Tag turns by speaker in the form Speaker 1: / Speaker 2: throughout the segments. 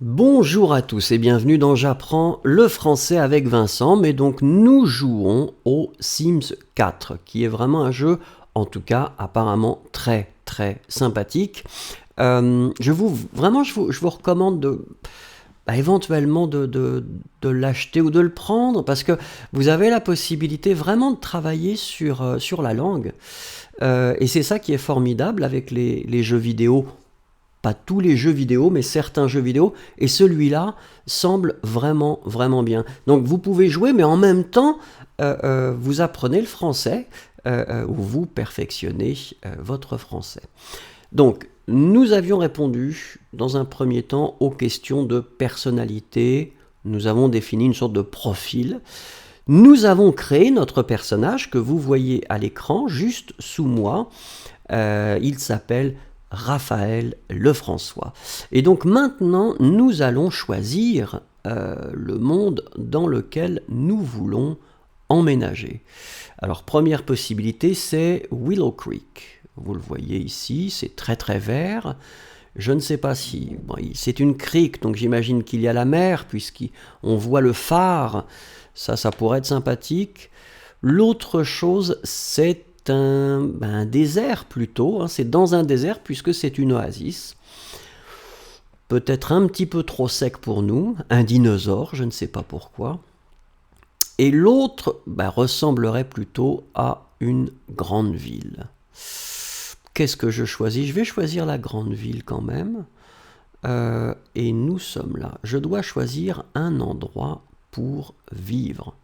Speaker 1: Bonjour à tous et bienvenue dans J'apprends le français avec Vincent, mais donc nous jouons au Sims 4, qui est vraiment un jeu, en tout cas apparemment très sympathique. Je vous recommande éventuellement de l'acheter ou de le prendre, parce que vous avez la possibilité vraiment de travailler sur la langue. Et c'est ça qui est formidable avec les jeux vidéo. Pas tous les jeux vidéo, mais certains jeux vidéo, et celui-là semble vraiment bien. Donc vous pouvez jouer, mais en même temps, vous apprenez le français, ou vous perfectionnez votre français. Donc, nous avions répondu, dans un premier temps, aux questions de personnalité. Nous avons défini une sorte de profil. Nous avons créé notre personnage que vous voyez à l'écran, juste sous moi. Il s'appelle Raphaël Lefrançois. Et donc maintenant, nous allons choisir le monde dans lequel nous voulons emménager. Alors, première possibilité, c'est Willow Creek. Vous le voyez ici, c'est très vert. Je ne sais pas si... Bon, c'est une crique, donc j'imagine qu'il y a la mer, puisqu'on voit le phare. Ça pourrait être sympathique. L'autre chose, c'est un désert plutôt, hein. C'est dans un désert puisque c'est une oasis. Peut-être un petit peu trop sec pour nous, un dinosaure, je ne sais pas pourquoi. Et l'autre ressemblerait plutôt à une grande ville. Qu'est-ce que je choisis? Je vais choisir la grande ville quand même. Et nous sommes là. Je dois choisir un endroit pour vivre.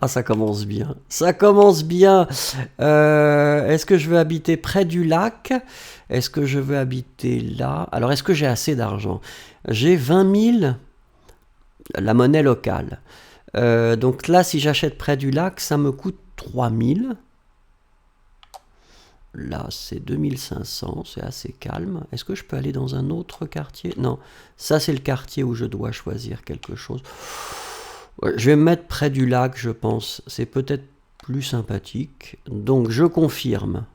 Speaker 1: Ah, ça commence bien. Ça commence bien. Est-ce que je veux habiter près du lac? Est-ce que je veux habiter là? Alors, est-ce que j'ai assez d'argent? J'ai 20 000, la monnaie locale. Donc là, si j'achète près du lac, ça me coûte 3 000. Là, c'est 2500, c'est assez calme. Est-ce que je peux aller dans un autre quartier? Non, ça c'est le quartier où je dois choisir quelque chose. Je vais me mettre près du lac, je pense. C'est peut-être plus sympathique. Donc, je confirme.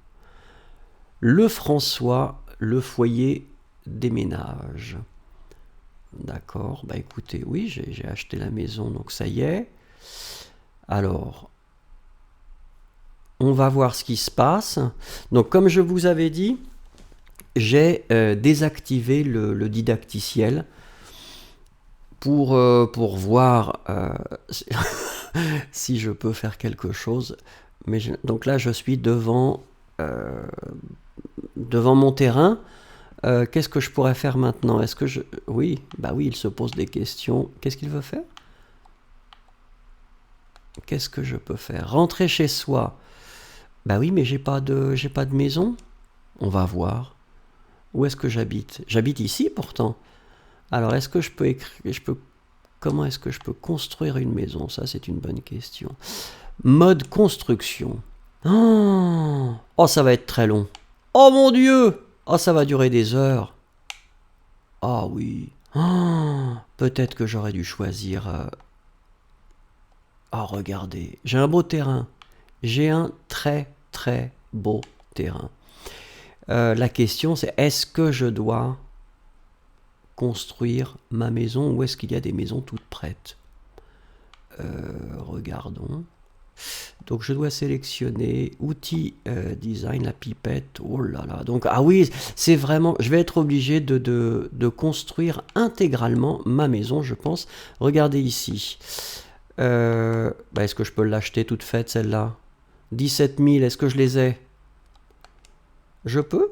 Speaker 1: Lefrançois, le foyer déménage. D'accord, écoutez, oui, j'ai acheté la maison, donc ça y est. Alors, on va voir ce qui se passe. Donc, comme je vous avais dit, j'ai désactivé le didacticiel pour voir si je peux faire quelque chose. Donc là, je suis devant mon terrain. Qu'est-ce que je pourrais faire maintenant? Est-ce que je... Oui, oui, il se pose des questions. Qu'est-ce qu'il veut faire? Qu'est-ce que je peux faire? Rentrer chez soi. Oui, mais j'ai pas de maison. On va voir. Où est-ce que j'habite? J'habite ici pourtant. Alors, est-ce que je peux comment est-ce que je peux construire une maison? Ça, c'est une bonne question. Mode construction. Oh, ça va être très long. Oh mon Dieu! Oh, ça va durer des heures. Ah oui. Peut-être que j'aurais dû choisir... Oh, regardez. J'ai un beau terrain. J'ai un très beau terrain. La question, c'est est-ce que je dois construire ma maison ou est-ce qu'il y a des maisons toutes prêtes? Regardons. Donc je dois sélectionner outils design, la pipette. Oh là là. Donc ah oui, c'est vraiment. Je vais être obligé de construire intégralement ma maison, je pense. Regardez ici. Est-ce que je peux l'acheter toute faite celle-là? 17 000. Est-ce que je les ai? Je peux?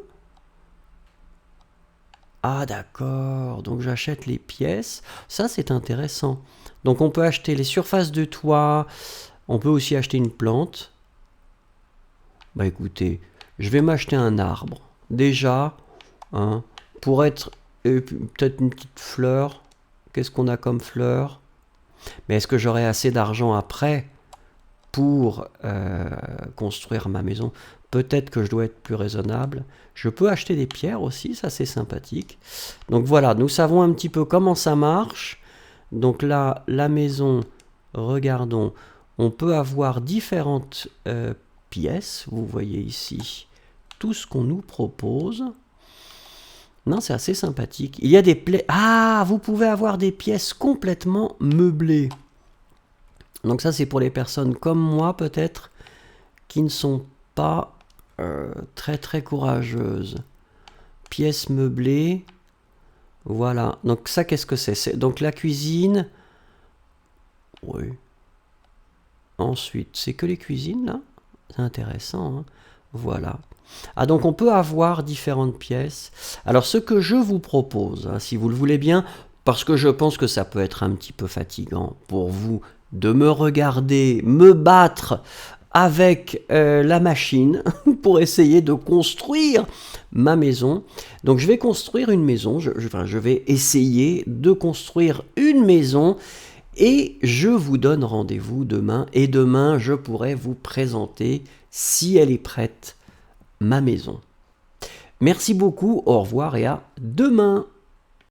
Speaker 1: Ah d'accord, donc j'achète les pièces. Ça c'est intéressant. Donc on peut acheter les surfaces de toit. On peut aussi acheter une plante. Écoutez, je vais m'acheter un arbre. Déjà, hein, pour être... peut-être une petite fleur. Qu'est-ce qu'on a comme fleur? Mais est-ce que j'aurai assez d'argent après pour construire ma maison? Peut-être que je dois être plus raisonnable. Je peux acheter des pierres aussi, ça c'est sympathique. Donc voilà, nous savons un petit peu comment ça marche. Donc là, la maison, regardons, on peut avoir différentes pièces. Vous voyez ici tout ce qu'on nous propose. Non, c'est assez sympathique. Il y a des Ah, vous pouvez avoir des pièces complètement meublées. Donc ça, c'est pour les personnes comme moi, peut-être, qui ne sont pas très très courageuses. Pièces meublées. Voilà. Donc ça, qu'est-ce que c'est? Donc la cuisine. Oui. Ensuite, c'est que les cuisines, là? C'est intéressant, hein. Voilà. Ah, donc on peut avoir différentes pièces. Alors ce que je vous propose, hein, si vous le voulez bien, parce que je pense que ça peut être un petit peu fatigant pour vous de me regarder, me battre avec la machine pour essayer de construire ma maison. Donc je vais construire une maison, je vais essayer de construire une maison et je vous donne rendez-vous demain. Et demain, je pourrai vous présenter, si elle est prête, ma maison. Merci beaucoup, au revoir et à demain.